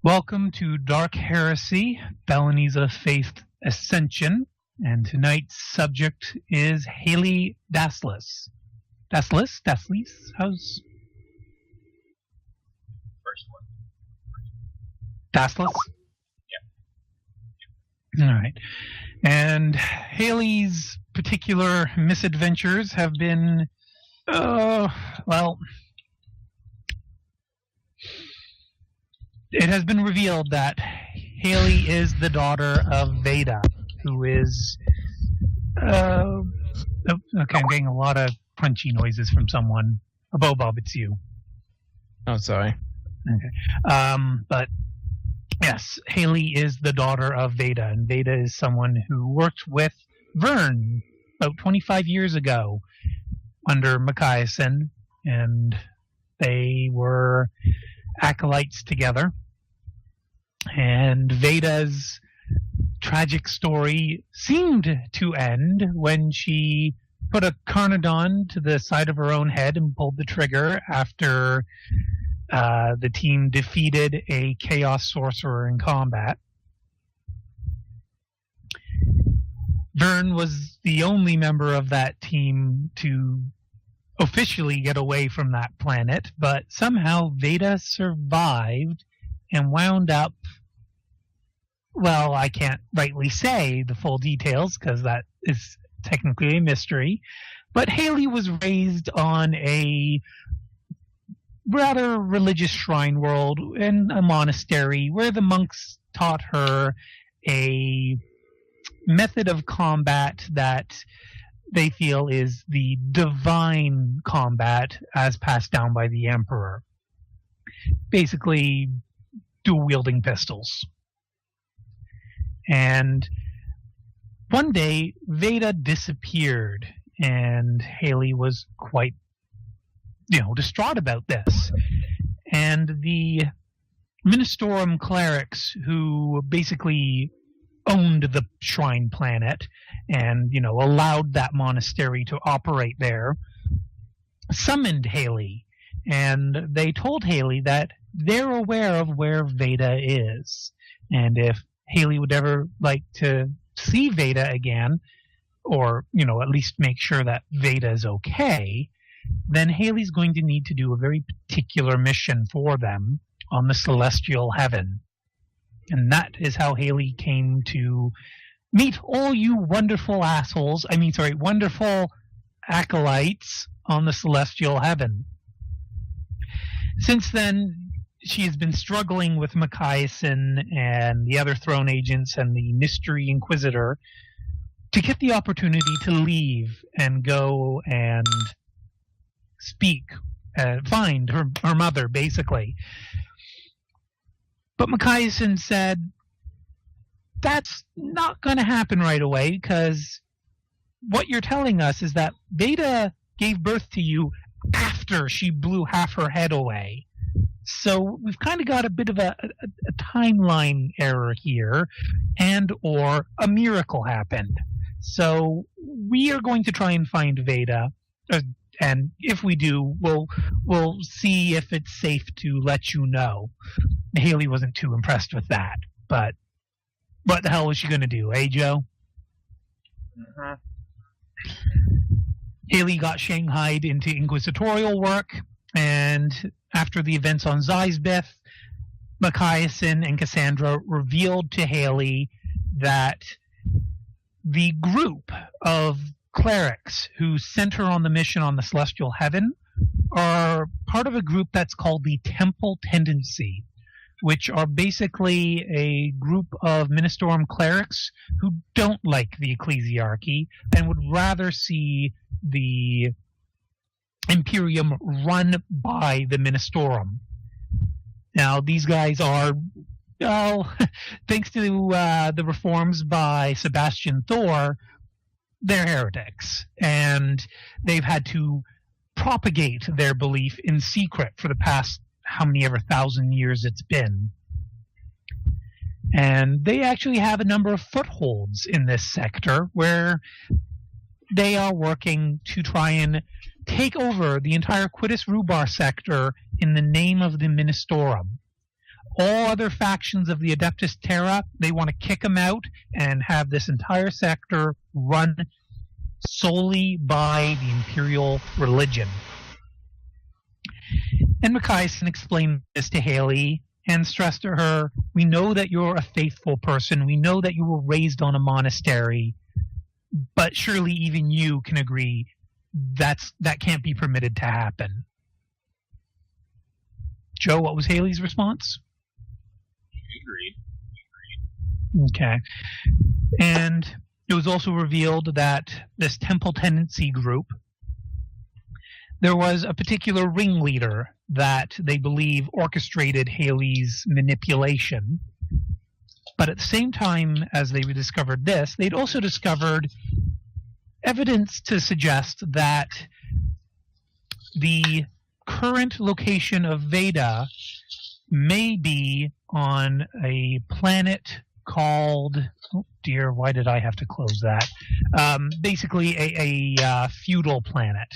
Welcome to Dark Heresy, Felonies of Faith Ascension, and tonight's subject is Haley Daslis. Daslis? How's... First one. Daslis? Yeah. All right. And Haley's particular misadventures have been, it has been revealed that Haley is the daughter of Veda, who is... okay, I'm getting a lot of crunchy noises from someone. Bob, it's you. Oh, sorry. Okay. But, yes, Haley is the daughter of Veda, and Veda is someone who worked with Vern about 25 years ago under Micaiahson, and they were acolytes together. And Veda's tragic story seemed to end when she put a carnadon to the side of her own head and pulled the trigger after the team defeated a chaos sorcerer in combat. Vern was the only member of that team to officially get away from that planet, but somehow Veda survived and wound up, well, I can't rightly say the full details because that is technically a mystery, but Haley was raised on a rather religious shrine world in a monastery where the monks taught her a method of combat that they feel is the divine combat as passed down by the Emperor. Basically, dual-wielding pistols. And one day, Veda disappeared, and Haley was quite, distraught about this. And the Ministorum clerics, who basically owned the shrine planet and, allowed that monastery to operate there, summoned Haley. And they told Haley that they're aware of where Veda is. And if Haley would ever like to see Veda again, or, at least make sure that Veda is okay, then Haley's going to need to do a very particular mission for them on the celestial heaven. And that is how Haley came to meet all you wonderful wonderful acolytes on the celestial heaven. Since then, she has been struggling with Micaiahson and the other throne agents and the Mystery Inquisitor to get the opportunity to leave and go and find her mother, basically. But Micaiahson said, that's not going to happen right away, because what you're telling us is that Veda gave birth to you after she blew half her head away. So we've kind of got a bit of a timeline error here, and or a miracle happened. So we are going to try and find Veda, and if we do, we'll see if it's safe to let you know. Haley wasn't too impressed with that, but what the hell was she going to do, eh, Joe? Mm-hmm. Haley got shanghaied into inquisitorial work, and after the events on Zizbeth, Micaiahson and Cassandra revealed to Haley that the group of clerics who sent her on the mission on the Celestial Heaven are part of a group that's called the Temple Tendency, which are basically a group of Ministorum clerics who don't like the ecclesiarchy and would rather see the Imperium run by the Ministorum. Now, these guys are, thanks to the reforms by Sebastian Thor, they're heretics, and they've had to propagate their belief in secret for the past how many ever 1,000 years it's been. And they actually have a number of footholds in this sector where they are working to try and take over the entire Quitus Rubar sector in the name of the Ministorum. all other factions of the Adeptus Terra, they want to kick them out and have this entire sector run solely by the Imperial religion. And Machiasen explained this to Haley and stressed to her, we know that you're a faithful person. We know that you were raised on a monastery. But surely even you can agree that can't be permitted to happen. Joe, what was Haley's response? Agreed. Okay. And it was also revealed that this Temple Tendency group, there was a particular ringleader that they believe orchestrated Haley's manipulation. But at the same time as they discovered this, they'd also discovered evidence to suggest that the current location of Veda may be on a planet called, oh dear, why did I have to close that? Basically a feudal planet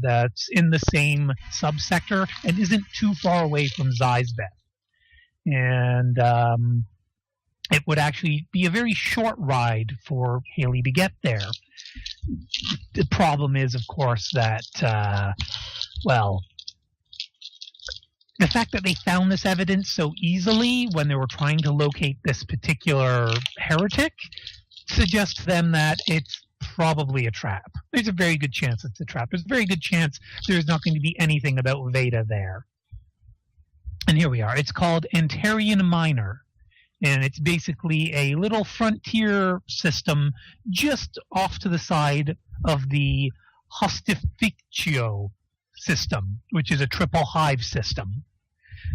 that's in the same subsector and isn't too far away from Zeisbeth. And it would actually be a very short ride for Haley to get there. The problem is, of course, that, the fact that they found this evidence so easily when they were trying to locate this particular heretic suggests to them that it's probably a trap. There's a very good chance it's a trap. There's a very good chance there's not going to be anything about Veda there. And here we are. It's called Antarian Minor. And it's basically a little frontier system just off to the side of the Hostificio system, which is a triple hive system.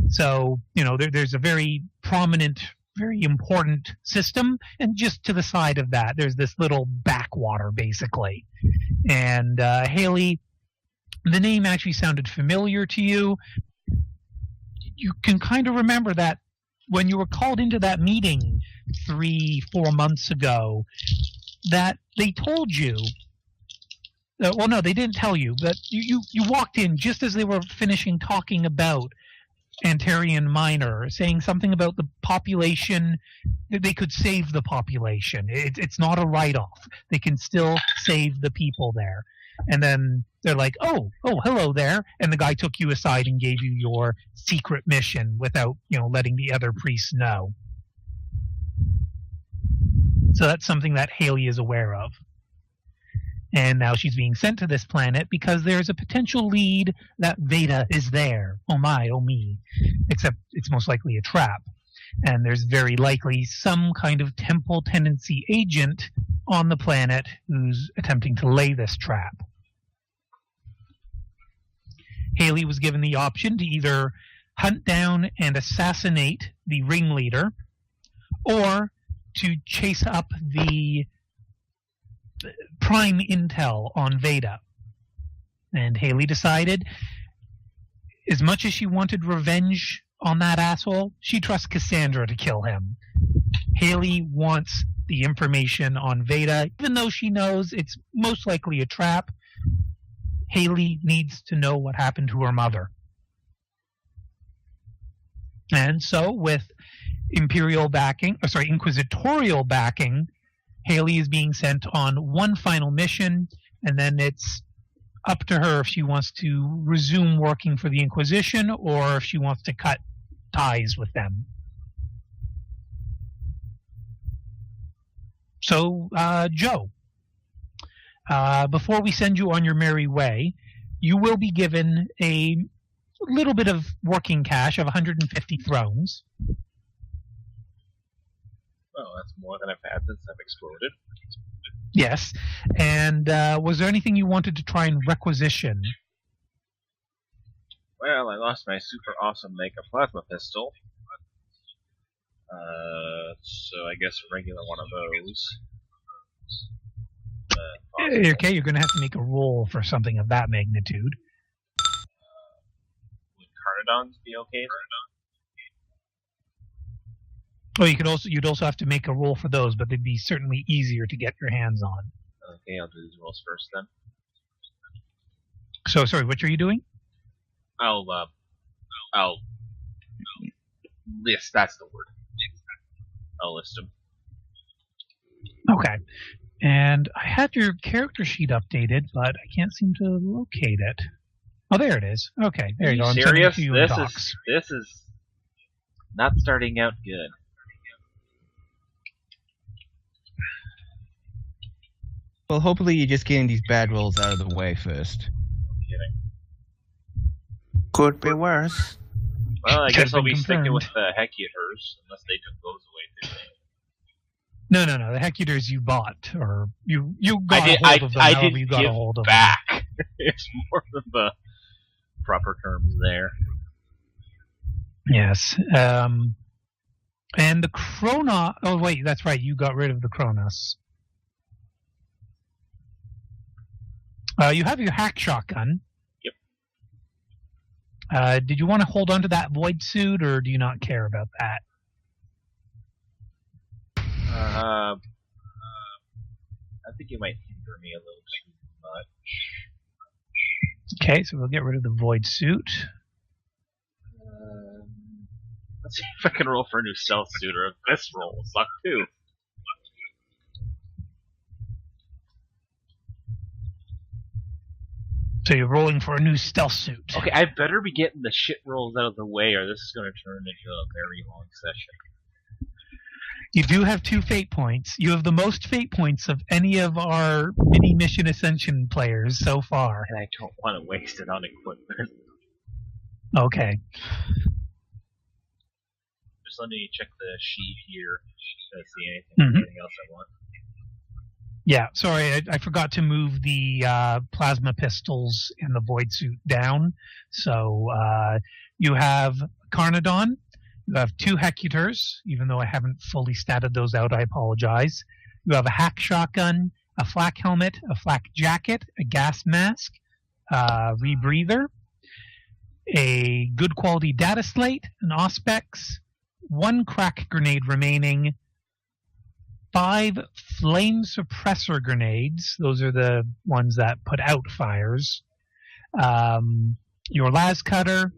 So, there's a very prominent, very important system, and just to the side of that, there's this little backwater, basically. And Haley, the name actually sounded familiar to you. You can kind of remember that when you were called into that meeting 3-4 months ago, that they told you, well, no, they didn't tell you, but you walked in just as they were finishing talking about Antarian Minor, saying something about the population, that they could save the population. It's not a write-off. They can still save the people there. And then they're like, oh, hello there. And the guy took you aside and gave you your secret mission without, letting the other priests know. So that's something that Haley is aware of. And now she's being sent to this planet because there's a potential lead that Veda is there. Oh my, oh me. Except it's most likely a trap. And there's very likely some kind of Temple Tendency agent on the planet who's attempting to lay this trap. Haley was given the option to either hunt down and assassinate the ringleader or to chase up the prime intel on Veda. And Haley decided, as much as she wanted revenge on that asshole, she trusts Cassandra to kill him. Haley wants the information on Veda, even though she knows it's most likely a trap. Haley needs to know what happened to her mother. And so, with inquisitorial backing, Haley is being sent on one final mission, and then it's up to her if she wants to resume working for the Inquisition or if she wants to cut ties with them. So, Joe, before we send you on your merry way, you will be given a little bit of working cash of 150 thrones. Well, that's more than I've had since I've exploded. Yes. And was there anything you wanted to try and requisition? Well, I lost my super awesome Mega Plasma Pistol. So I guess a regular one of those. Okay, you're going to have to make a roll for something of that magnitude. Would Carnodons be okay? Oh, you'd also have to make a roll for those, but they'd be certainly easier to get your hands on. Okay, I'll do these rolls first then. So, sorry, what are you doing? I'll list. That's the word. I'll list them. Okay. And I had your character sheet updated, but I can't seem to locate it. Oh, there it is. Okay, there Are you go. you I'm sending it serious? to you in This docs. is not starting out good. Well, hopefully you're just getting these bad rolls out of the way first. Kidding. Could be worse. Well, I guess Could've I'll been be sticking confirmed. with the Hecutors, unless they took those away too. No. The Hecutors you bought, or you got a hold of them. I however did you got give a hold of back. It's more of the proper terms there. them. Yes. And the Chronos. Oh wait, that's right. You got rid of the Chronos. You have your hack shotgun. Yep. Did you want to hold on to that void suit, or do you not care about that? I think it might hinder me a little too much. Okay, so we'll get rid of the void suit. Let's see if I can roll for a new stealth suit, or if this roll will suck too. So you're rolling for a new stealth suit. Okay, I better be getting the shit rolls out of the way, or this is going to turn into a very long session. You do have 2 fate points. You have the most fate points of any of our mini mission Ascension players so far. And I don't want to waste it on equipment. Okay. Just let me check the sheet here to see anything else I want. Yeah, sorry, I forgot to move the plasma pistols and the void suit down. So you have Carnodon. You have 2 Hecutors, even though I haven't fully statted those out, I apologize. You have a hack shotgun, a flak helmet, a flak jacket, a gas mask, rebreather, a good quality data slate, an auspex, 1 crack grenade remaining, 5 flame suppressor grenades. Those are the ones that put out fires. Your las cutter.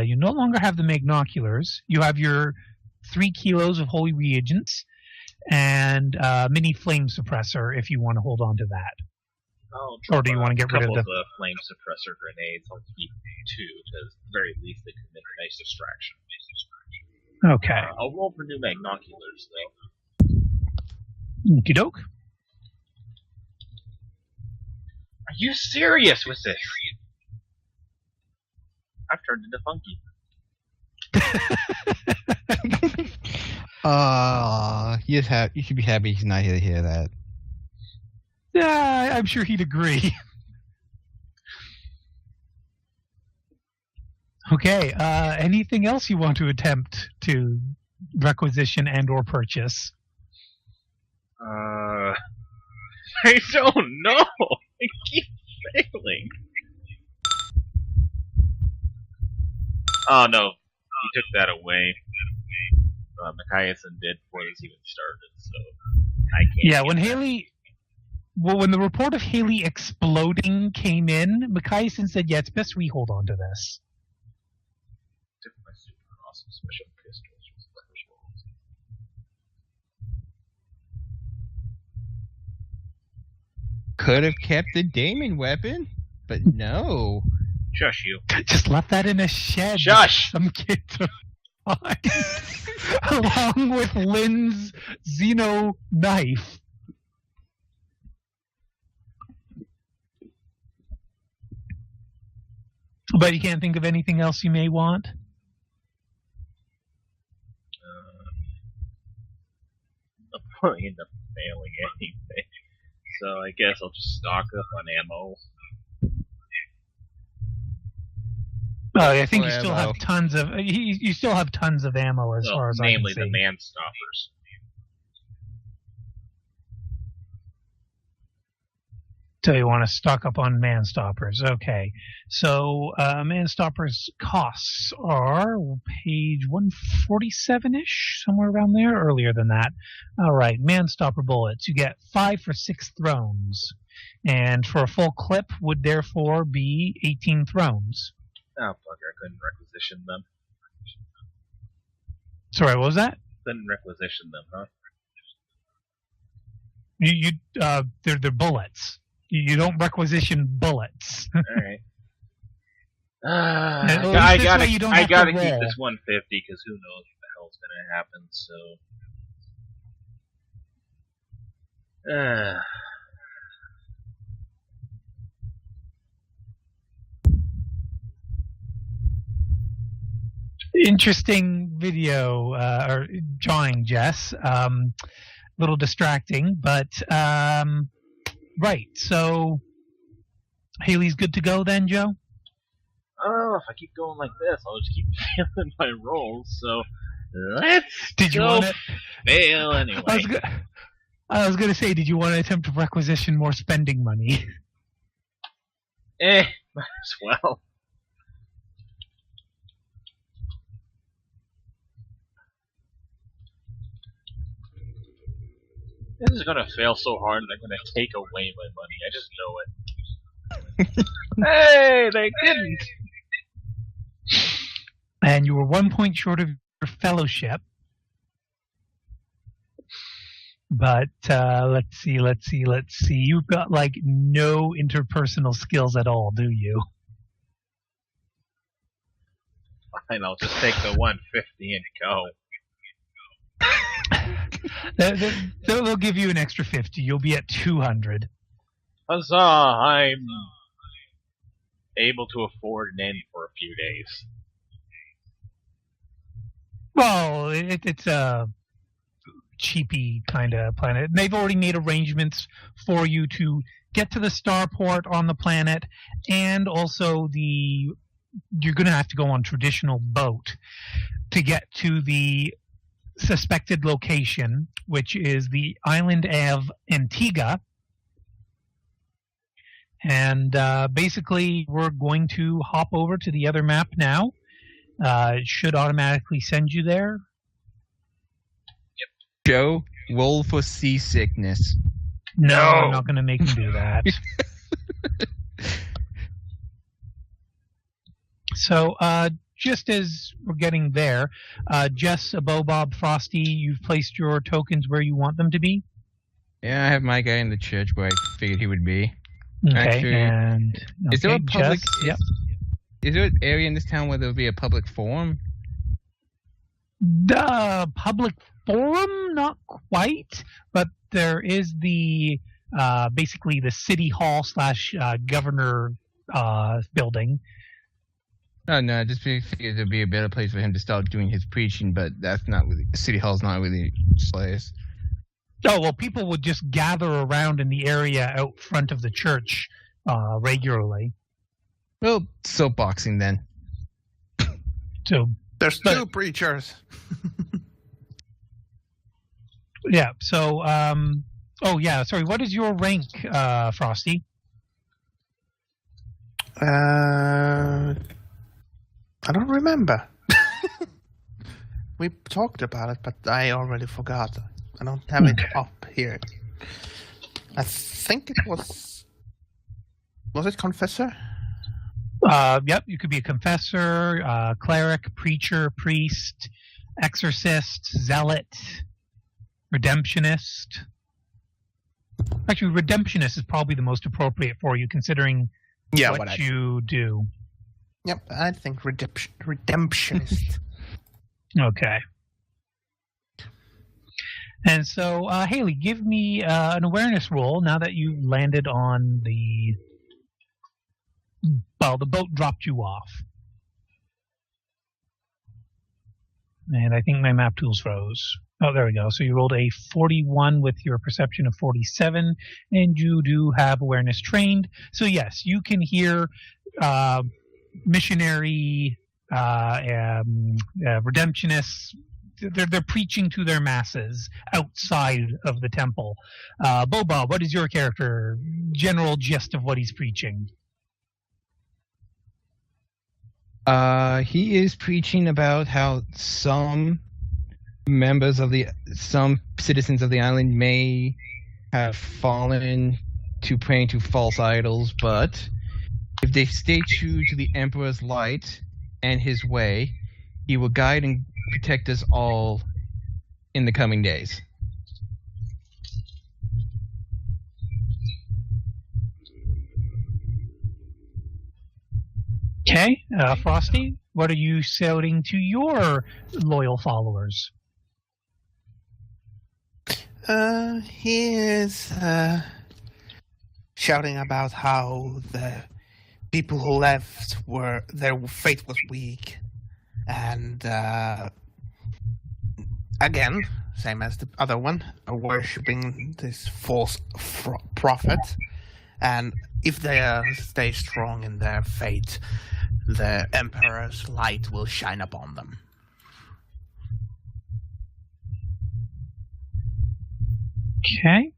You no longer have the magnoculars. You have your 3 kilos of holy reagents and mini flame suppressor if you want to hold on to that. Or do you want to get rid of the the... flame suppressor grenades? I'll keep 2, to the very least they could make a nice distraction. Okay. I'll roll for new magnoculars, though. Okie doke. Are you serious with this? I've turned into Funky. You should be happy he's not here to hear that. Yeah, I'm sure he'd agree. Okay, anything else you want to attempt to requisition and or purchase? I don't know. I keep failing. Oh no, he took that away. Machiasen did before this even started, so I can't. Yeah, when when the report of Haley exploding came in, Machiasen said, "Yeah, it's best we hold on to this." Took my super awesome special pistols with flash balls. Could have kept the Damon weapon, but no. Shush you. Just left that in a shed. Shush! Some kid to find. Along with Lynn's Xeno knife. But you can't think of anything else you may want? I'll probably end up failing anyway. So I guess I'll just stock up on ammo. I think you For still ammo. have tons of you still have tons of ammo as far as namely I can the see. man stoppers. So you want to stock up on man stoppers. Okay. So man stoppers costs are page 147-ish, somewhere around there, earlier than that. All right, man stopper bullets. You get 5 for 6 thrones. And for a full clip would therefore be 18 thrones. Oh, bugger, I couldn't requisition them. Sorry, what was that? Didn't requisition them, huh? They're bullets. You don't requisition bullets. All right. At least I this gotta, way you don't I have to gotta keep roll. this 150 because who knows what the hell's gonna happen. So, Interesting video or drawing, Jess. Little distracting, but right. So Haley's good to go then, Joe. oh, if I keep going like this, I'll just keep failing my rolls. So, let's Did you go want to? fail anyway. I was going to say, did you want to attempt to requisition more spending money? Might as well. This is gonna fail so hard that I'm gonna take away my money. I just know it. Hey, they didn't! And you were 1 point short of your fellowship. But let's see. You've got like no interpersonal skills at all, do you? Fine, I'll just take the 150 and go. They'll give you an extra 50. You'll be at 200. Huzzah! I'm able to afford an inn for a few days. Well, it's a cheapy kind of planet. They've already made arrangements for you to get to the starport on the planet, and also you're going to have to go on traditional boat to get to the suspected location, which is the island of Antigua. And basically, we're going to hop over to the other map now. It should automatically send you there. Joe, roll for seasickness. No, I'm not going to make him do that. So, just as we're getting there, Jess, Bob, Frosty, you've placed your tokens where you want them to be? Yeah, I have my guy in the church where I figured he would be. Okay, Actually, and... Is there a public... Jess, yep. Is there an area in this town where there will be a public forum? The public forum, not quite, but there is the basically the city hall / governor building. Oh, no, I just figured there'd be a better place for him to start doing his preaching, but that's not really... City Hall's not really a place. Oh, well, people would just gather around in the area out front of the church regularly. Well, soapboxing then. So There's two preachers. yeah, so oh yeah, sorry, what is your rank, Frosty? I don't remember. We talked about it, but I already forgot. I don't have it up here. I think it was... Was it Confessor? Yep, you could be a confessor, cleric, preacher, priest, exorcist, zealot, redemptionist. Actually, redemptionist is probably the most appropriate for you, considering what you do. Yep, I think redemptionist. Okay. And so, Haley, give me an awareness roll now that you landed on the... Well, the boat dropped you off. And I think my map tools froze. Oh, there we go. So you rolled a 41 with your perception of 47, and you do have awareness trained. So yes, you can hear missionary redemptionists. They're preaching to their masses outside of the temple. Boba, what is your character? General gist of what he's preaching. He is preaching about how some citizens of the island may have fallen to praying to false idols, but if they stay true to the Emperor's light and his way, he will guide and protect us all in the coming days. Okay, Frosty, what are you shouting to your loyal followers? He is shouting about how the people who left their faith was weak, and again, same as the other one, are worshipping this false prophet, and if they stay strong in their faith, the Emperor's light will shine upon them. Okay.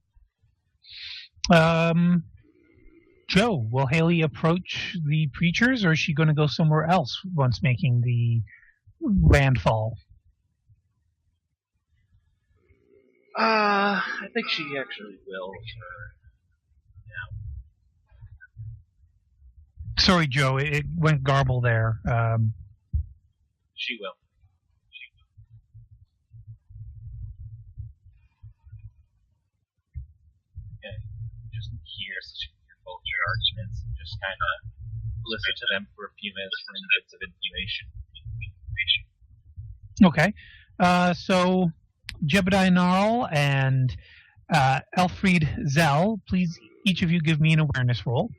Joe, will Haley approach the preachers, or is she going to go somewhere else once making the landfall? I think she actually will. Sorry, Joe, it went garble there. She will. And just hear such vulture arguments and just kind of listen to them for a few minutes for bits of information. Okay. So, Jebediah Gnarl and Elfried Zell, please each of you give me an awareness roll.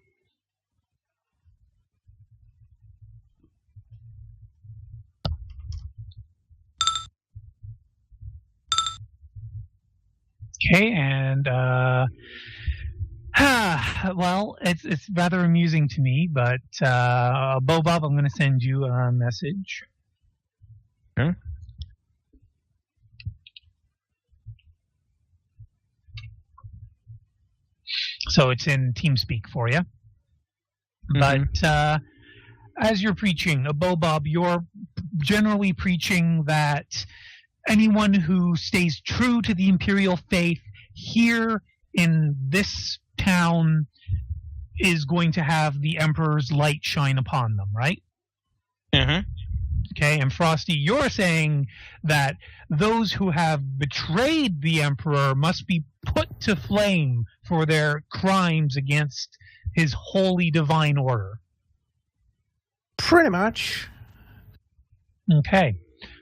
Okay, and well, it's rather amusing to me, but Bob, I'm going to send you a message. Huh? So it's in TeamSpeak for you. Mm-hmm. But as you're preaching, Bob, you're generally preaching that anyone who stays true to the Imperial faith here in this town is going to have the Emperor's light shine upon them, right? Uh-huh. Okay, and Frosty, you're saying that those who have betrayed the Emperor must be put to flame for their crimes against his holy divine order. Pretty much. Okay.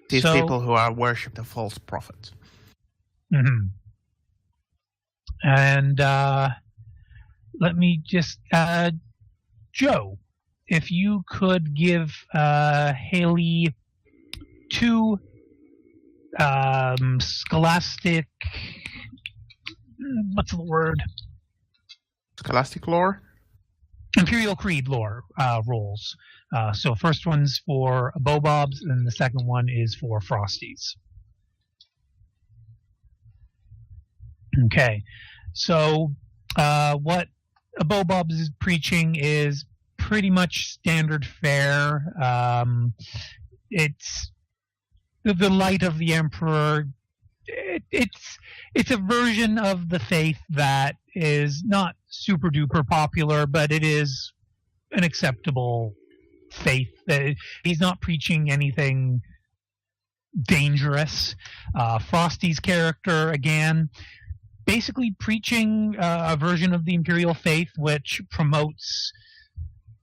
These people who are worship the false prophet. Mm-hmm. And let me just, Joe, if you could give Haley 2 scholastic, what's the word? Scholastic lore? Imperial Creed lore rolls. So first one's for Bobob's, and the second one is for Frosty's. Okay, so what Bobob's is preaching is pretty much standard fare. It's the light of the Emperor. It's a version of the faith that is not super duper popular, but it is an acceptable faith. He's not preaching anything dangerous. Frosty's character, again, basically preaching a version of the Imperial faith which promotes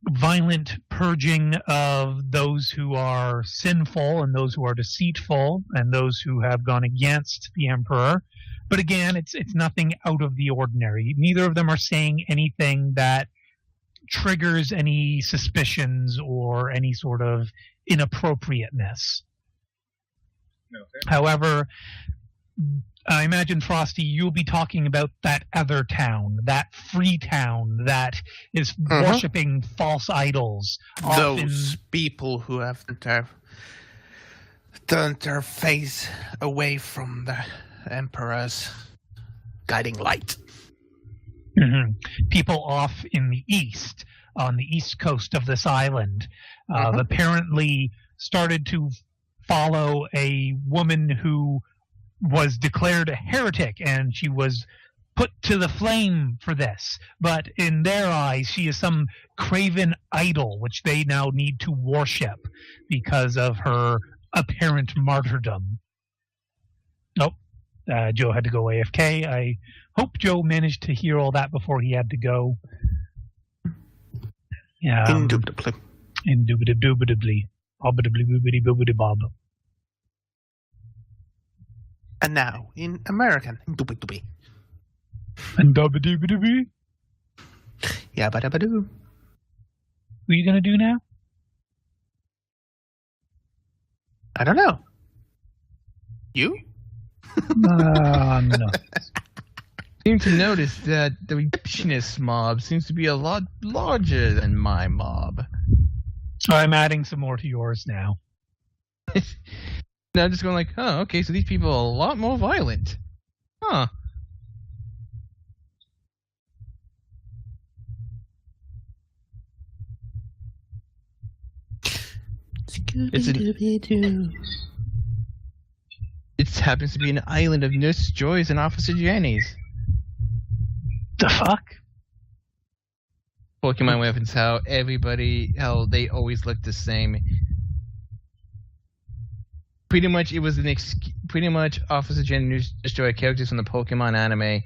violent purging of those who are sinful and those who are deceitful and those who have gone against the Emperor. But again, it's nothing out of the ordinary. Neither of them are saying anything that triggers any suspicions or any sort of inappropriateness. Okay. However, I imagine, Frosty, you'll be talking about that other town, that free town that is worshipping false idols. Those people who have turned their face away from the Emperor's guiding light. Mm-hmm. People off in the east, on the east coast of this island, apparently started to follow a woman who was declared a heretic, and she was put to the flame for this. But in their eyes, she is some craven idol, which they now need to worship because of her apparent martyrdom. Nope. Joe had to go AFK. I hope Joe managed to hear all that before he had to go. Indubitably. Indubitably. Bobbidi-bobbidi-bobbidi-bob. And now, in American. Indubitably. And bobbidi-bobbidi. Yabba-dabba-doo. What are you going to do now? I don't know. You? No. Seem to notice that the receptionist mob seems to be a lot larger than my mob. So I'm adding some more to yours now. Now I'm just going like, oh, okay, so these people are a lot more violent. Huh. It happens to be an island of Nurse Joys and Officer Jennies. The fuck? Pokemon weapons, how they always look the same. Pretty much, it was pretty much Officer Jenny and Nurse Joy characters from the Pokemon anime,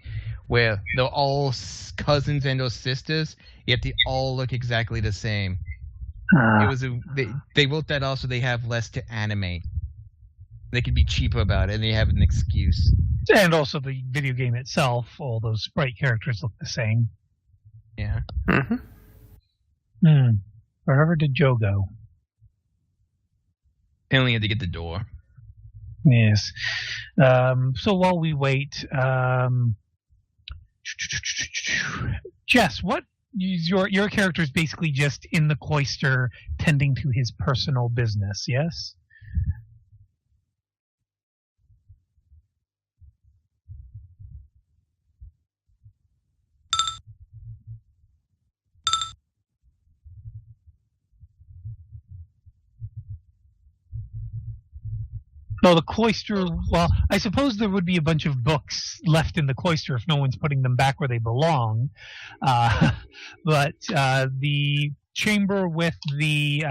where they're all cousins and or sisters, yet they all look exactly the same. They wrote that also they have less to animate. They could be cheaper about it, and they have an excuse. And also the video game itself, all those sprite characters look the same. Yeah. Mm-hmm. Wherever did Joe go? They only had to get the door. Yes. So while we wait, Jess, what is your character is basically just in the cloister tending to his personal business, yes? No, the cloister, well, I suppose there would be a bunch of books left in the cloister if no one's putting them back where they belong. But the chamber with the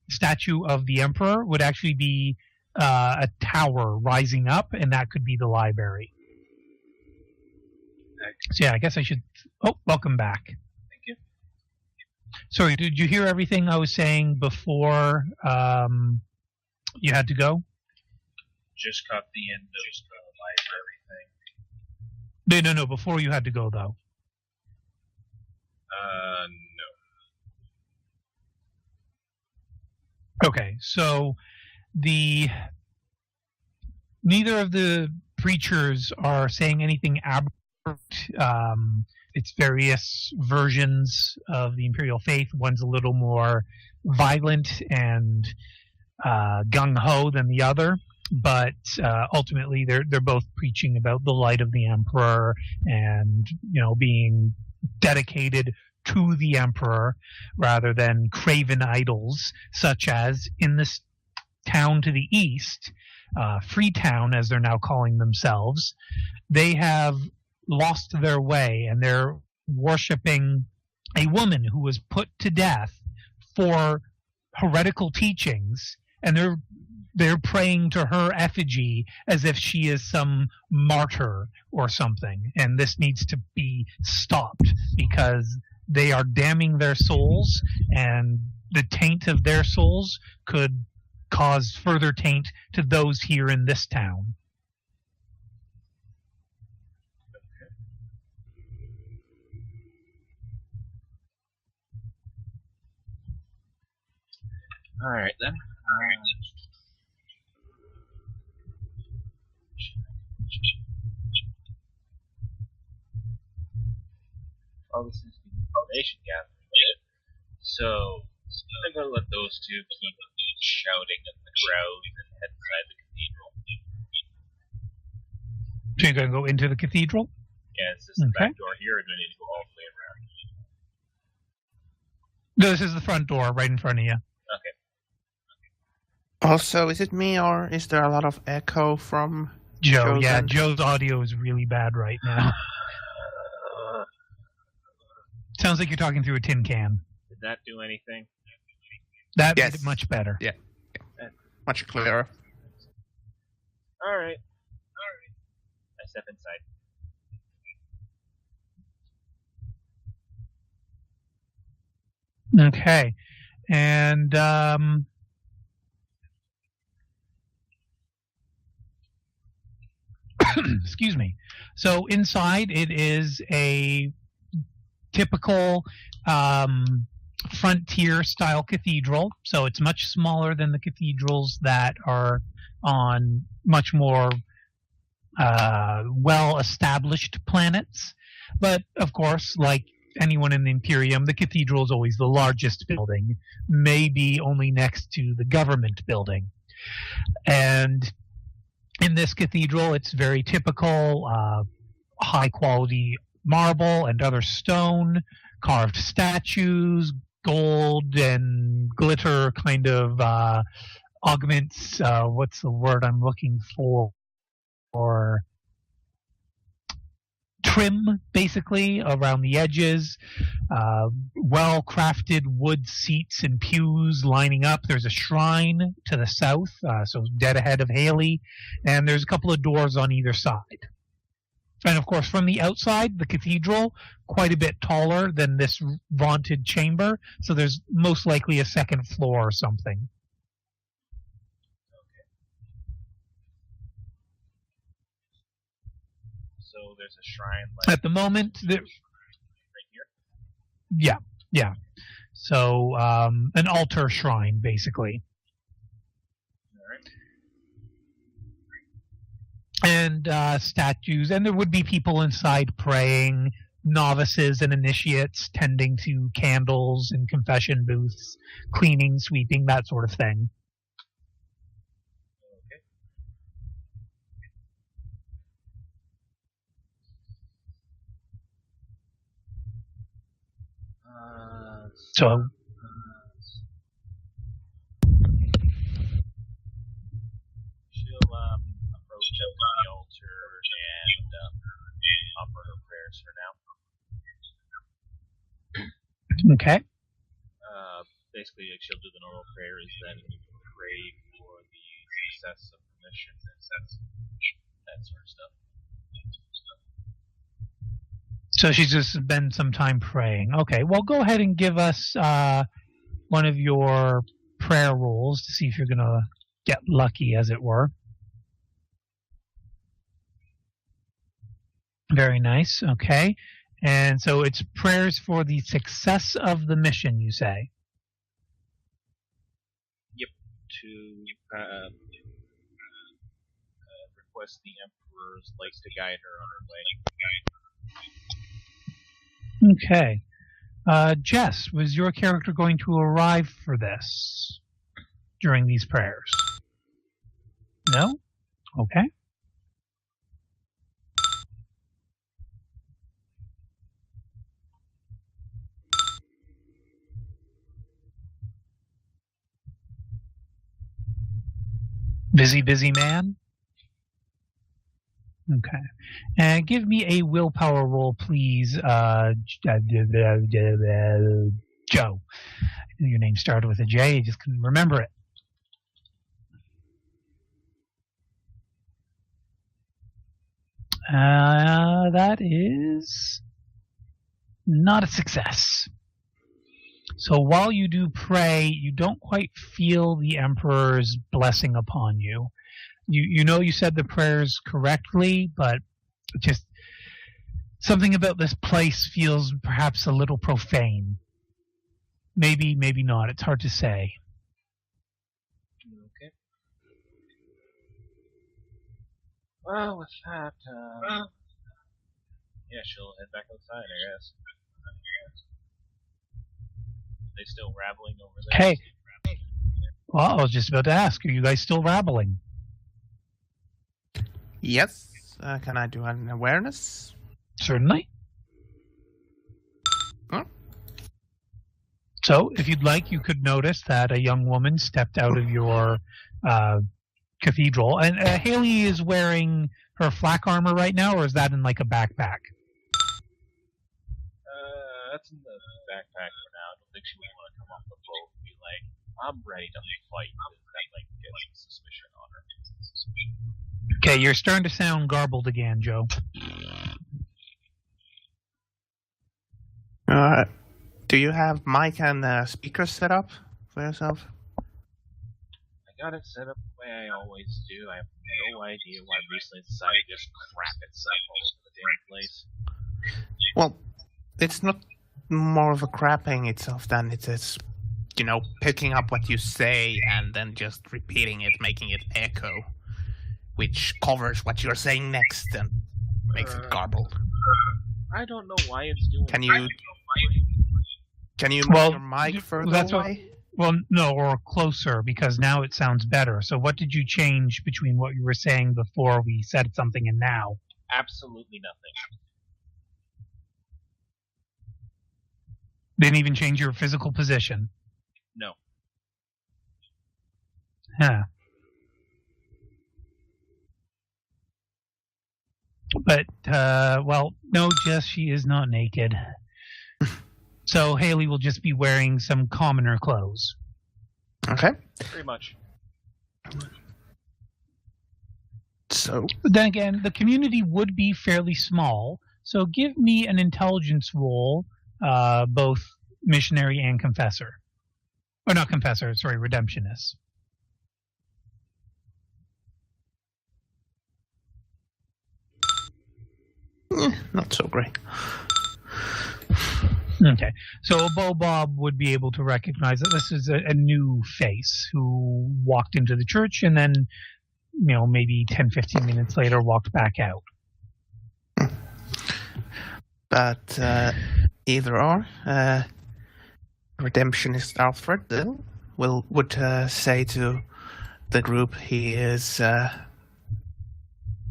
statue of the Emperor would actually be a tower rising up, and that could be the library. So yeah, I guess I should... Oh, welcome back. Thank you. Sorry, did you hear everything I was saying before you had to go? Just caught the end of the library thing. No, before you had to go, though. No. Okay, so neither of the preachers are saying anything aberrant. It's various versions of the Imperial faith. One's a little more violent and gung-ho than the other. But ultimately, they're both preaching about the light of the Emperor and, being dedicated to the Emperor rather than craven idols, such as in this town to the east, Freetown, as they're now calling themselves. They have lost their way, and they're worshiping a woman who was put to death for heretical teachings, and they're praying to her effigy as if she is some martyr or something. And this needs to be stopped because they are damning their souls, and the taint of their souls could cause further taint to those here in this town. All right then. All this is information gathering. So I'm gonna let those two keep shouting at the crowd and head inside the cathedral. So you're going to go into the cathedral? Yeah, is this the back door here, or do I need to go all the way around? No, this is the front door right in front of you. Okay. Also, is it me or is there a lot of echo from Joe? Joe's Yeah, end? Joe's audio is really bad right now. Sounds like you're talking through a tin can. Did that do anything? That Yes. made it much better. Yeah. much clearer. Alright. I step inside. Okay. And excuse me. So inside it is a typical frontier style cathedral. So it's much smaller than the cathedrals that are on much more well established planets. But of course, like anyone in the Imperium, the cathedral is always the largest building, maybe only next to the government building. And in this cathedral, it's very typical, high quality marble and other stone, carved statues, gold and glitter kind of augments, what's the word I'm looking for? Or trim, basically, around the edges. Well-crafted wood seats and pews lining up. There's a shrine to the south, so dead ahead of Haley, and there's a couple of doors on either side. And of course, from the outside, the cathedral, quite a bit taller than this vaunted chamber, so there's most likely a second floor or something. So there's a shrine like At the moment, right here. yeah. So an altar shrine, basically. And statues, and there would be people inside praying, novices and initiates tending to candles and confession booths, cleaning, sweeping, that sort of thing. Okay. So she'll approach up to the altar and offer her prayers for now. okay. Basically, she'll do the normal prayers, then pray for the success of the mission and that sort of stuff. So she's just spent some time praying. Okay, well, go ahead and give us one of your prayer rolls to see if you're going to get lucky, as it were. Very nice. Okay. And so it's prayers for the success of the mission, you say? Yep. To request the Emperor's lights to guide her on her way. Okay. Jess, was your character going to arrive for this during these prayers? No? Okay. Busy man? Okay. And give me a willpower roll, please, Joe. I knew your name started with a J, I just couldn't remember it. That is not a success. So while you do pray, you don't quite feel the Emperor's blessing upon you. You know you said the prayers correctly, but just something about this place feels perhaps a little profane. Maybe not. It's hard to say. Okay. Well, with that, yeah, she'll head back outside, I guess. They still rabbling over there? Hey. Well, I was just about to ask, are you guys still rabbling? Yes. Can I do an awareness? Certainly. Huh? So, if you'd like, you could notice that a young woman stepped out of your cathedral. And Haley is wearing her flak armor right now, or is that in like a backpack? That's in the backpack for now. I don't think she would want to come off the boat and be like, I'm ready to fight and like get some suspicion on her. Okay, you're starting to sound garbled again, Joe. Do you have mic and speakers set up for yourself? I got it set up the way I always do. I have no idea why recently decided to just crap itself all over the damn place. Well, it's not more of a crapping itself than it is, picking up what you say and then just repeating it, making it echo, which covers what you're saying next and makes it garbled. I don't know why it's doing Can that. you move your mic further away? Well, no, or closer, because now it sounds better. So what did you change between what you were saying before we said something and now? Absolutely nothing. Didn't even change your physical position? No. Huh. But, no, Jess, she is not naked. So Haley will just be wearing some commoner clothes. Okay. Pretty much. So But then again, the community would be fairly small, so give me an intelligence roll, both missionary and confessor. Or not confessor, sorry, redemptionist. not so great. Okay, so Bo Bob would be able to recognize that this is a new face who walked into the church and then, maybe 10, 15 minutes later walked back out. But either or, redemptionist Alfred then would say to the group he is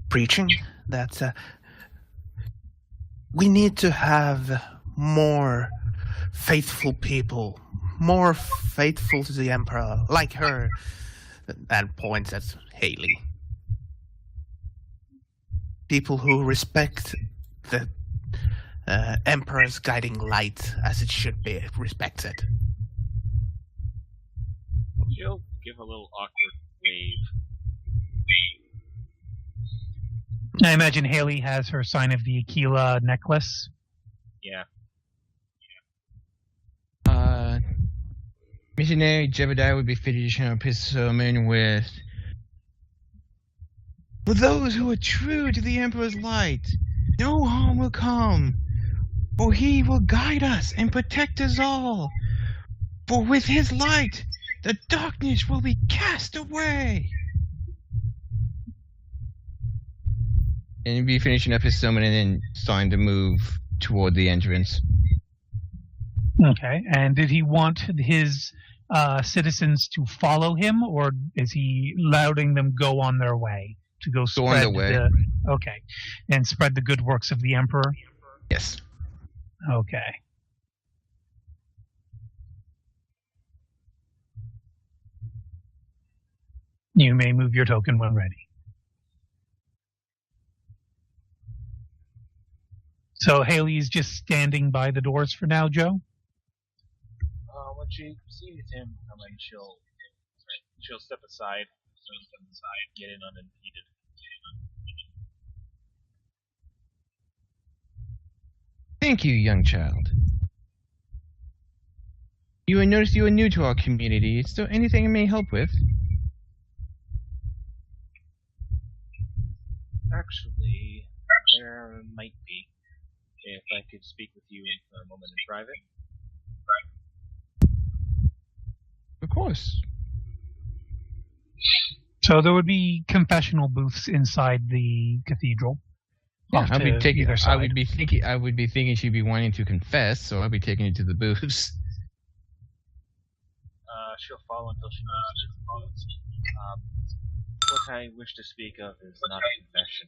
preaching that we need to have more faithful people, more faithful to the Emperor, like her, and points at Haley. People who respect the Emperor's guiding light as it should be respected. She'll give a little awkward wave. I imagine Haley has her sign of the Aquila necklace. Yeah. Missionary Jebediah would be finishing up his sermon with, "For those who are true to the Emperor's light, no harm will come, for he will guide us and protect us all. For with his light, the darkness will be cast away." And he'd be finishing up his sermon and then starting to move toward the entrance. Okay, and did he want his citizens to follow him, or is he letting them go on their way to go spread on their way. Okay, and spread the good works of the Emperor? Yes. Okay. You may move your token when ready. So Haley's just standing by the doors for now, Joe? When she sees him coming, she'll step aside, get in unimpeded. Thank you, young child. I noticed you are new to our community. Is there anything I may help with? Actually, there might be. If I could speak with you for a moment in private. Of course. So there would be confessional booths inside the cathedral. Yeah, Off to either side. I would be thinking she'd be wanting to confess, so I'll be taking her to the booths. She'll follow until she knows. What I wish to speak of is not a confession.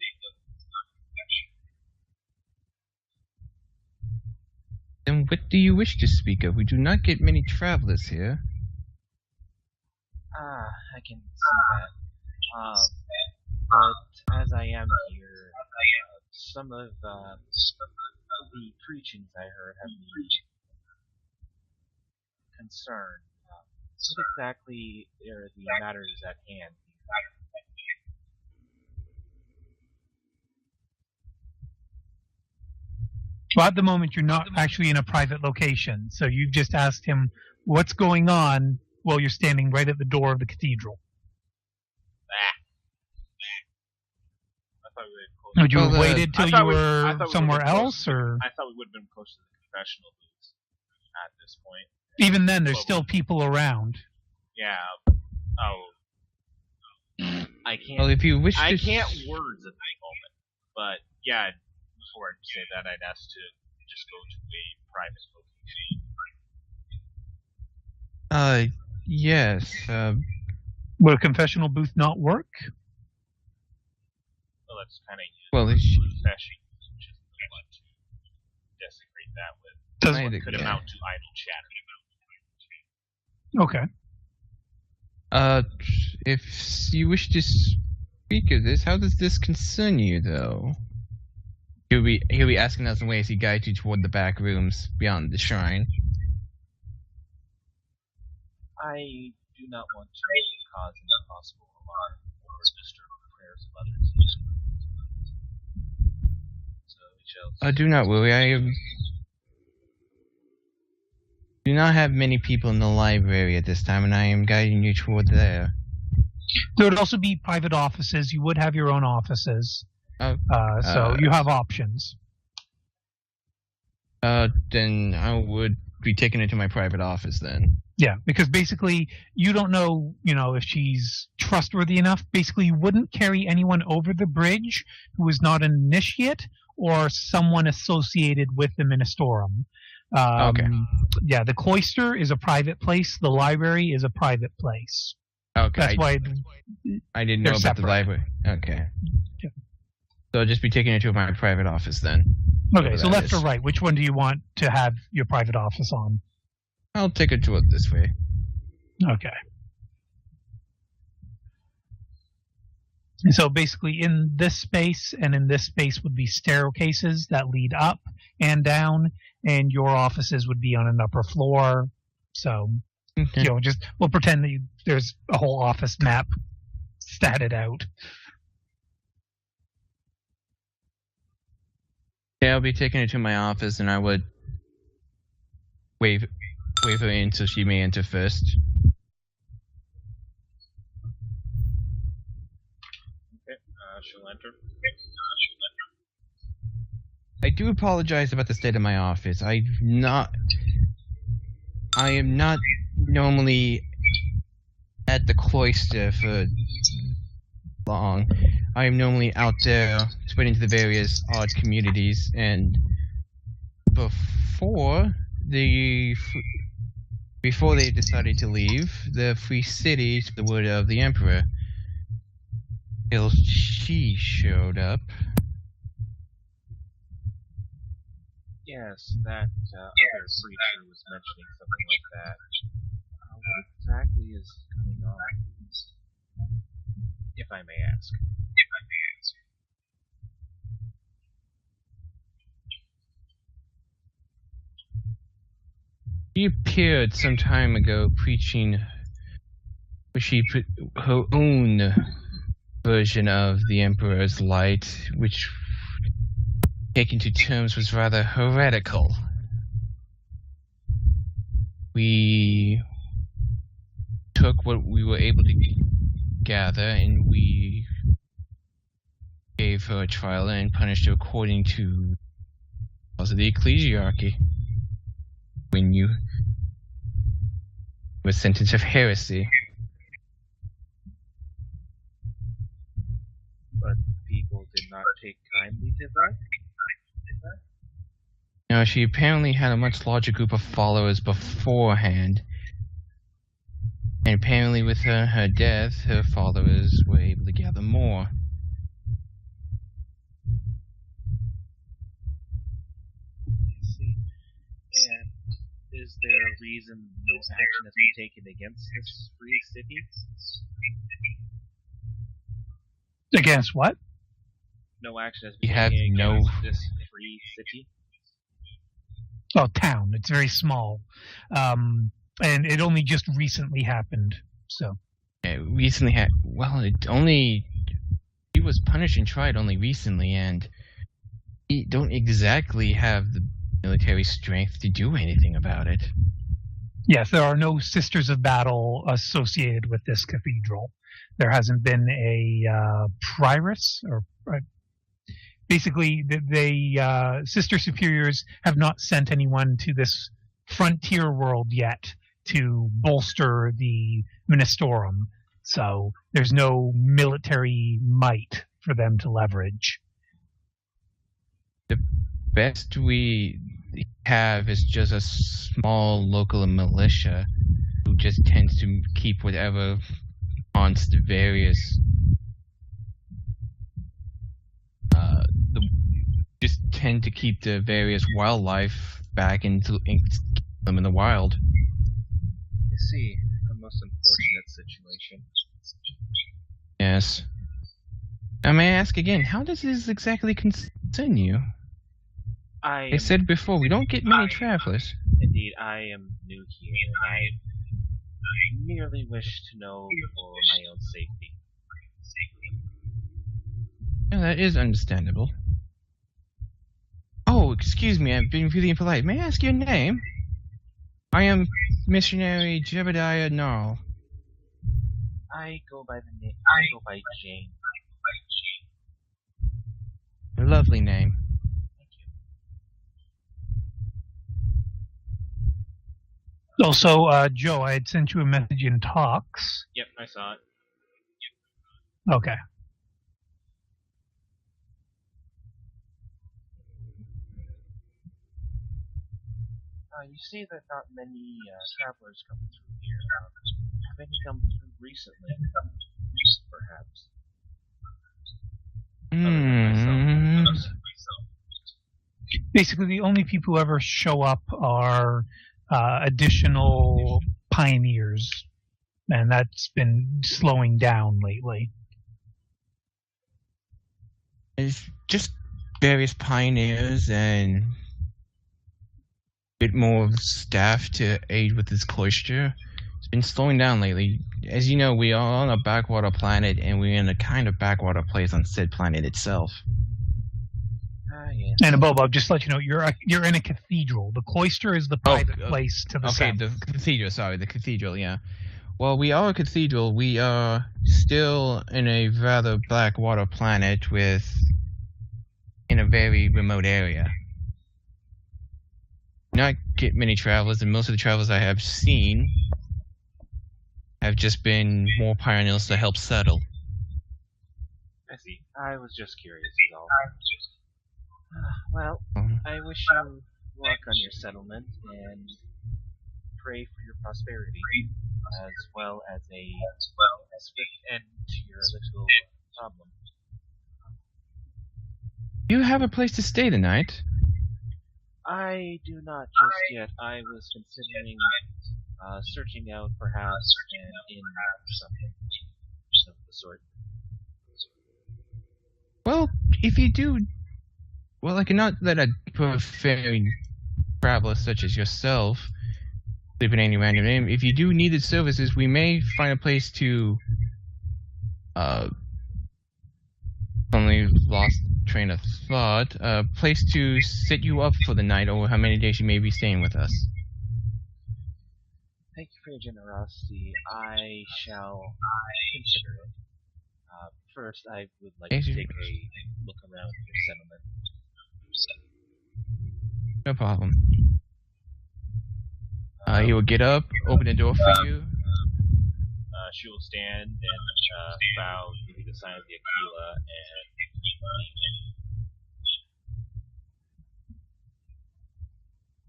Then what do you wish to speak of? We do not get many travelers here. I can see that. But as I am here, some of the preachings I heard have me concerned. what exactly are the matters at hand? Well, at the moment, you're not actually in a private location, so you've just asked him what's going on while you're standing right at the door of the cathedral. I thought we were Would you have Well, waited till you were I thought we somewhere would've been else, or I thought we would have been close to the confessional booths at this point. even then, there's still people around. Yeah. Oh. I can't. Well, if you wish I to... can't words at the moment. But yeah, before I say that, I'd ask to just go to a private location. Yes. Would a confessional booth not work? Well, that's kind of Well, confession, which is what to desecrate that with. Does Could amount to idle chatter. Okay. If you wish to speak of this, how does this concern you, though? He'll be asking us in ways he guides you toward the back rooms beyond the shrine. I do not want to cause an impossible alarm or disturb the prayers of others. So we shall. Do not worry. Do not have many people in the library at this time, and I am guiding you toward there. There would also be private offices. You would have your own offices. So you have options. Then I would be taking it to my private office then. Yeah, because basically you don't know, if she's trustworthy enough. Basically, you wouldn't carry anyone over the bridge who is not an initiate or someone associated with the Ministorum. Okay. Yeah, the cloister is a private place. The library is a private place. Okay. That's why I didn't know they're about the separate. library. Okay. Yeah. So I'll just be taking it to my private office then. Okay, Whatever so that left is. or right, which one do you want to have your private office on? I'll take it to it this way. Okay. And so basically in this space and in this space would be staircases that lead up and down, and your offices would be on an upper floor. So, Okay. we'll pretend that there's a whole office map statted out. Yeah, I'll be taking it to my office, and I would wave her in so she may enter first. Okay, she'll enter. I do apologize about the state of my office. I am not normally at the cloister for long. I am normally out there spreading to the various odd communities, and before they decided to leave the free city to the word of the Emperor, till she showed up. Yes, that other preacher was mentioning something like that. What exactly is going on? If I may ask. She appeared some time ago preaching her own version of the Emperor's Light, which, taken to terms, was rather heretical. We took what we were able to gather, and we gave her a trial and punished her according to laws of the ecclesiarchy. When you were sentenced of heresy. But people did not take kindly to that? Now, she apparently had a much larger group of followers beforehand. And apparently with her death, her followers were able to gather more. I see. And is there a reason no action has been taken against this free city? Against what? No action has We been have taken no- against this free city? Oh, town. It's very small. and it only just recently happened. So It recently had. Well, he was punished and tried only recently, and he don't exactly have the military strength to do anything about it. yes, there are no Sisters of Battle associated with this cathedral. There hasn't been a prioress, or basically the Sister Superiors have not sent anyone to this frontier world yet to bolster the Ministorum. So there's no military might for them to leverage. Best we have is just a small local militia who just tends to keep whatever haunts the various just tend to keep the various wildlife back into them in the wild. I see. A most unfortunate situation. Yes. Now, may I ask again, how does this exactly concern you? I said before, we don't get many travelers. Indeed, I am new here, and I merely wish to know for my own safety. Yeah, that is understandable. Oh, excuse me, I've been really impolite. May I ask your name? I am Missionary Jebediah Gnarl. I go by Jane. A lovely name. Thank you. Also, Joe, I had sent you a message in talks. Yep, I saw it. Okay. You see that not many travelers come through here. Have any come through recently? Perhaps. Basically, the only people who ever show up are additional pioneers, and that's been slowing down lately. It's just various pioneers and bit more staff to aid with this cloister. It's been slowing down lately. As you know, we are on a backwater planet, and we're in a kind of backwater place on said planet itself. Yes. And above, just to let you know, you're in a cathedral. The cloister is the private place to the south. The cathedral. Sorry, the cathedral. Yeah. Well, we are a cathedral. We are still in a rather blackwater planet in a very remote area. Not get many travelers, and most of the travelers I have seen have just been more pioneers to help settle. I see. I was just curious as all. Well, I wish you luck on your settlement and pray for your prosperity, as well as a swift end to your little problem. You have a place to stay tonight? I do not just yet. I was considering searching out perhaps an inn or something of the sort. Well, if you do, well, I cannot let a profane traveler such as yourself sleep in any random name. If you do need the services, we may find a place to only lost train of thought, a place to set you up for the night, or how many days you may be staying with us. Thank you for your generosity. I shall consider it. First, I would like to take a look around your settlement. No problem. He will get up, open the door for you. She will stand and bow, give you the sign of the Aquila, and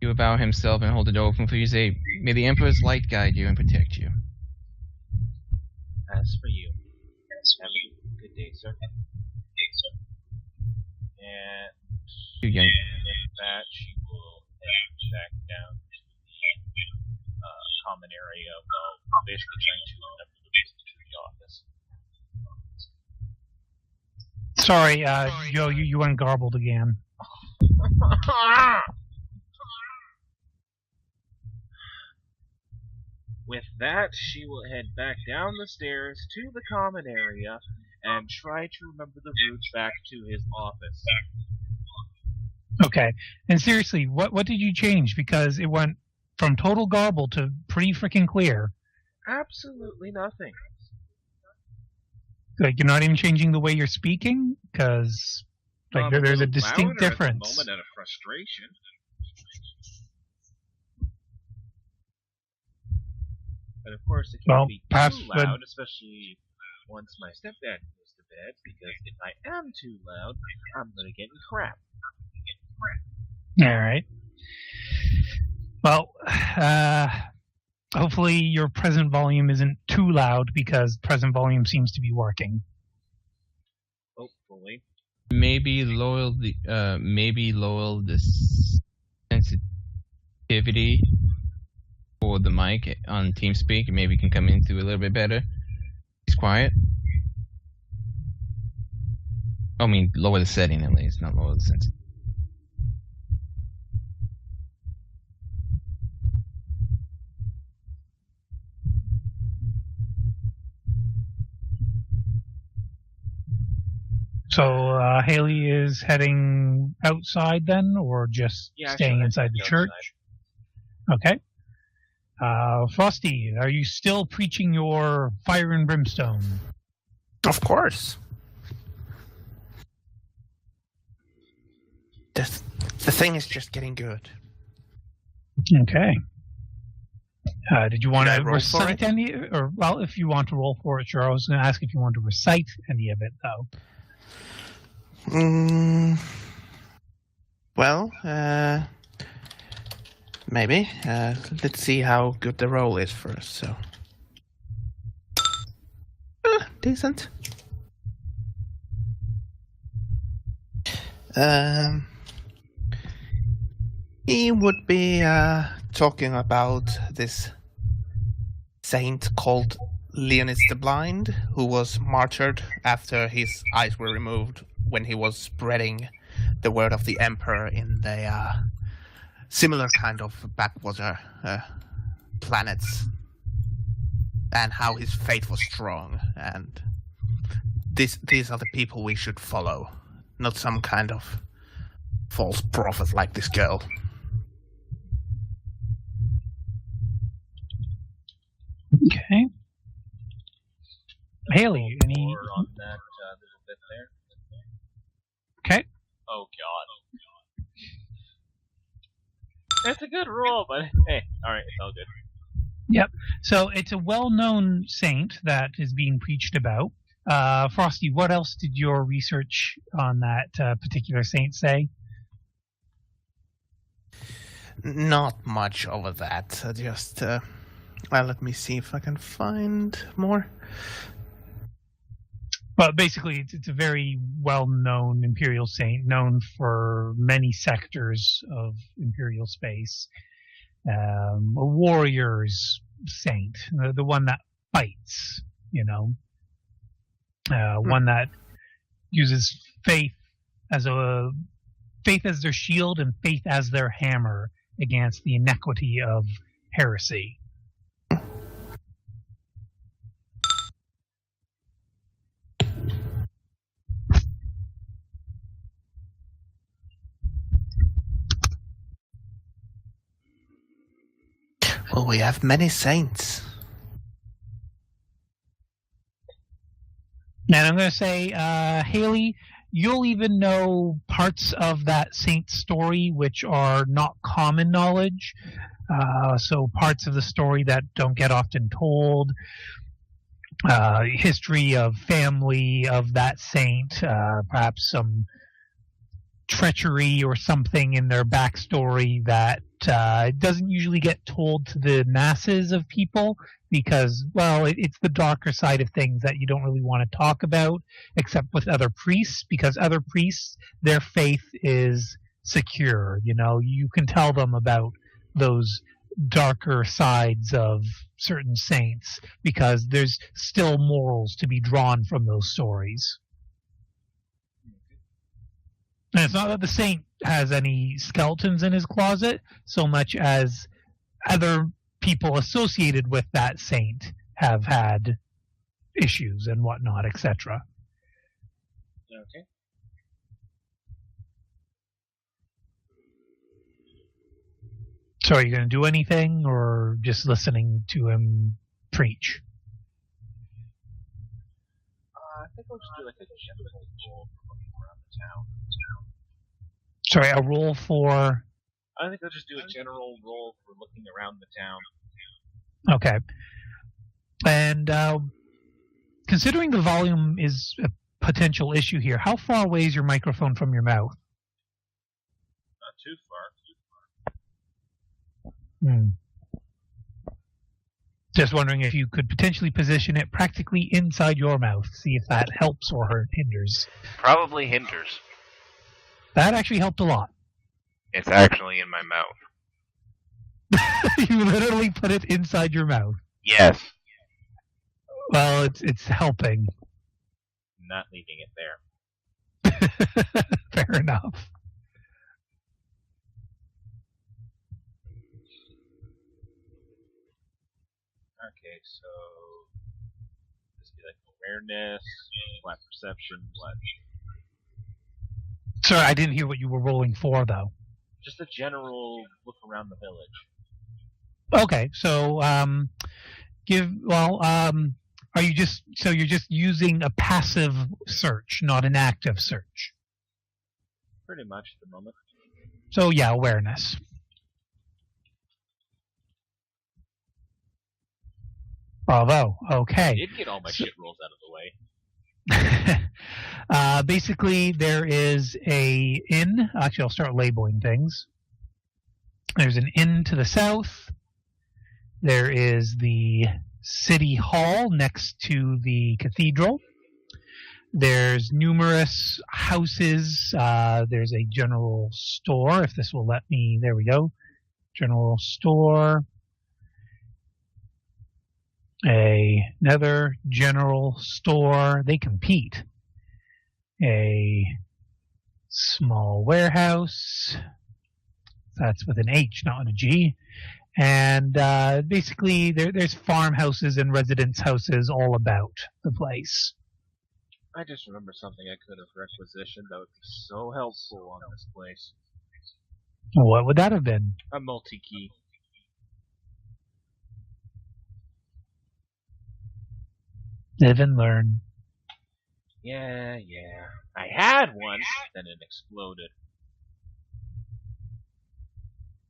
he will bow himself and hold the door open for you. Say, "May the Emperor's light guide you and protect you." As for you, have a good day, sir. And You young. with that, she will head back down to the common area while basically trying to remember the way to the office. Sorry, Joe, you went garbled again. With that, she will head back down the stairs to the common area and try to remember the route back to his office. Okay. And seriously, what did you change? Because it went from total garble to pretty freaking clear. Absolutely nothing. Like, you're not even changing the way you're speaking? Because like, there's a distinct difference. At the moment out of frustration. But of course, it can't be too loud, especially once my stepdad goes to bed, because if I am too loud, I'm gonna get in crap. Alright. Well, hopefully your present volume isn't too loud, because present volume seems to be working. Hopefully. Maybe lower the sensitivity for the mic on TeamSpeak, and maybe can come into a little bit better. It's quiet. I mean, lower the setting at least, not lower the sensitivity. So Haley is heading outside then, or just staying inside the church? Okay. Frosty, are you still preaching your fire and brimstone? Of course. The thing is just getting good. Okay. Did you want to recite any, or well, if you want to roll for it, sure. I was going to ask if you want to recite any of it, though. Well, maybe. Let's see how good the roll is first. So, decent. He would be talking about this saint called Leonis the Blind, who was martyred after his eyes were removed when he was spreading the word of the Emperor in the similar kind of backwater planets, and how his faith was strong. And these are the people we should follow, not some kind of false prophet like this girl. Okay. Haley, any more on that little bit there? Okay. Oh god. That's a good roll, but hey, alright, it's all good. Yep. So it's a well-known saint that is being preached about. Frosty, what else did your research on that particular saint say? Not much over that. Just, let me see if I can find more. But basically, it's a very well-known Imperial saint, known for many sectors of Imperial space. A warrior's saint, the one that fights, you know. One that uses faith as their shield and faith as their hammer against the iniquity of heresy. Well, we have many saints. And I'm going to say, Haley, you'll even know parts of that saint story which are not common knowledge. So parts of the story that don't get often told. History of family of that saint, perhaps some treachery or something in their backstory that doesn't usually get told to the masses of people because, well, it's the darker side of things that you don't really want to talk about except with other priests, because other priests, their faith is secure. You know, you can tell them about those darker sides of certain saints because there's still morals to be drawn from those stories. And it's not that the saint has any skeletons in his closet so much as other people associated with that saint have had issues and whatnot, etc. Okay. So are you going to do anything, or just listening to him preach? I think I'll just do like a general roll for looking around the town. Sorry, a roll for... I think I'll just do a general roll for looking around the town. Okay. And considering the volume is a potential issue here, how far away is your microphone from your mouth? Not too far. Just wondering if you could potentially position it practically inside your mouth, see if that helps or hinders. Probably hinders. That actually helped a lot. It's actually in my mouth. You literally put it inside your mouth. Yes. Well, it's helping. Not leaving it there. Fair enough. Okay, so this be like awareness, flat perception, what? Sorry, I didn't hear what you were rolling for, though. Just a general look around the village. Okay, so are you just you're just using a passive search, not an active search? Pretty much at the moment. So yeah, awareness. Bravo. Okay. I did get all my shit rolls out of the way. Basically, there is a inn. Actually, I'll start labeling things. There's an inn to the south. There is the city hall next to the cathedral. There's numerous houses. There's a general store, if this will let me. There we go. General store. Another general store. They compete. A small warehouse. That's with an H, not with a G. And basically, there's farmhouses and residence houses all about the place. I just remember something I could have requisitioned that would be so helpful on this place. What would that have been? A multi-key. Live and learn. Yeah. I had one, then it exploded.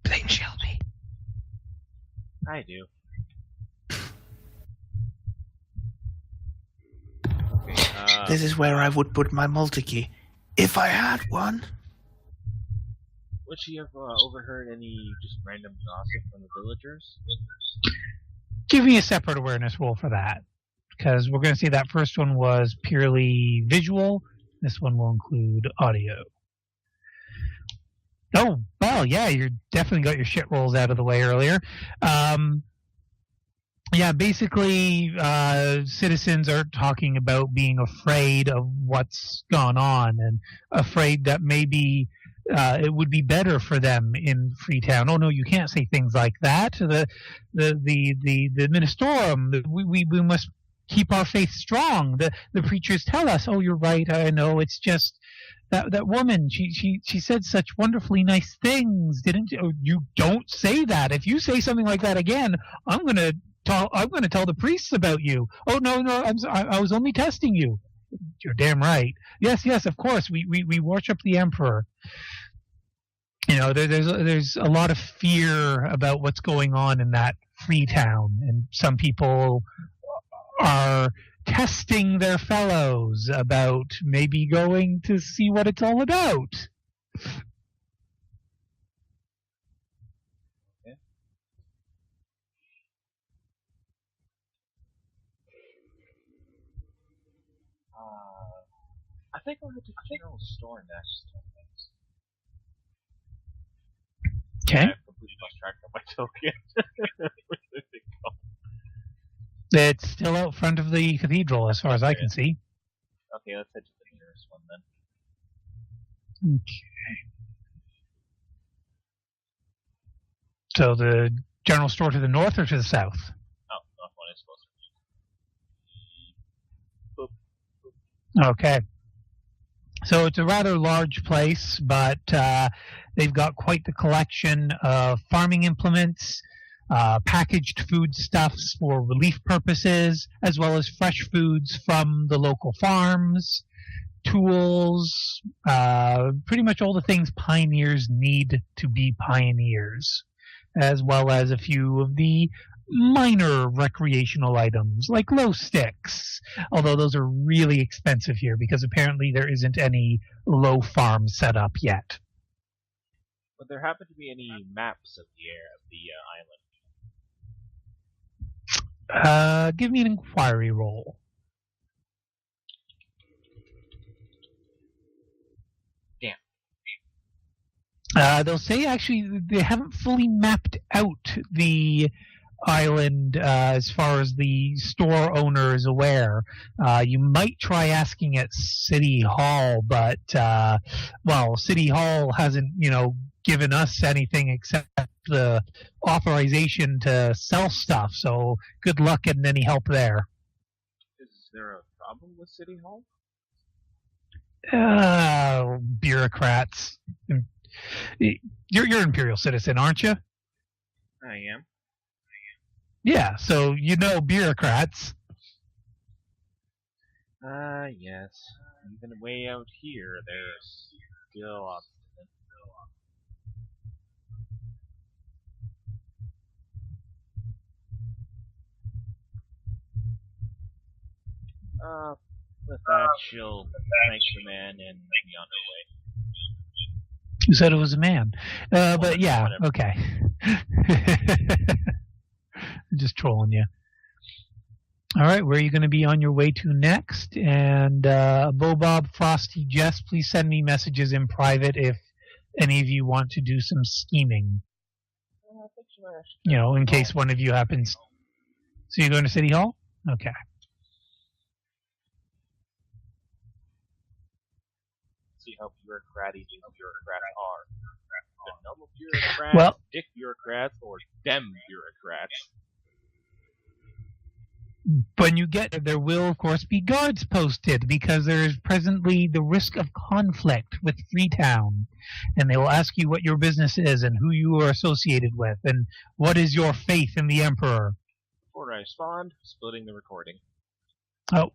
Blame Shelby. I do. Okay, This is where I would put my multi-key. If I had one. would she have overheard any just random gossip from the villagers? Give me a separate awareness roll for that. Because we're going to see that first one was purely visual. This one will include audio. Oh, well, yeah, you definitely got your shit rolls out of the way earlier. Yeah, basically, citizens are talking about being afraid of what's gone on and afraid that maybe it would be better for them in Freetown. Oh no, you can't say things like that. The Ministorum, we must keep our faith strong. The preachers tell us, oh, you're right, I know, it's just that woman, she said such wonderfully nice things, didn't you? Oh, you don't say that. If you say something like that again, I'm gonna tell the priests about you. Oh no, I was only testing you. You're damn right. Yes, of course, we worship the emperor. You know, there's a lot of fear about what's going on in that Freetown, and some people are testing their fellows about maybe going to see what it's all about. Okay. I think I'll head to the general store next. Okay. I completely lost track of my token. Where did it go? It's still out front of the cathedral, as far as I can see. Okay, let's head to the nearest one then. Okay. So the General store to the north or to the south? Oh, north one is closer. Okay. So it's a rather large place, but they've got quite the collection of farming implements, packaged foodstuffs for relief purposes, as well as fresh foods from the local farms, tools, pretty much all the things pioneers need to be pioneers, as well as a few of the minor recreational items like glow sticks, although those are really expensive here because apparently there isn't any low farm set up yet. Would there happen to be any maps of the island? Give me an inquiry roll. They'll say actually they haven't fully mapped out the island as far as the store owner is aware. You might try asking at City Hall, but City Hall hasn't, given us anything except the authorization to sell stuff. So good luck getting any help there. Is there a problem with City Hall? Bureaucrats. You're an Imperial citizen, aren't you? I am. Yeah, so you know bureaucrats. Yes. Even way out here, they're still obstinate. With that, she'll thank the man and be on her way. You said it was a man. But yeah, whatever. okay. Just trolling you. All right, where are you going to be on your way to next? And Bob, Frosty, Jess, please send me messages in private if any of you want to do some scheming. I think she might actually In case one of you happens. So you're going to City Hall? Okay. see how bureaucratic these bureaucrats are. The normal bureaucrats, dick bureaucrats, or them bureaucrats. When you get there, there will, of course, be guards posted because there is presently the risk of conflict with Freetown. And they will ask you what your business is and who you are associated with and what is your faith in the Emperor. Before I respond, splitting the recording. Oh,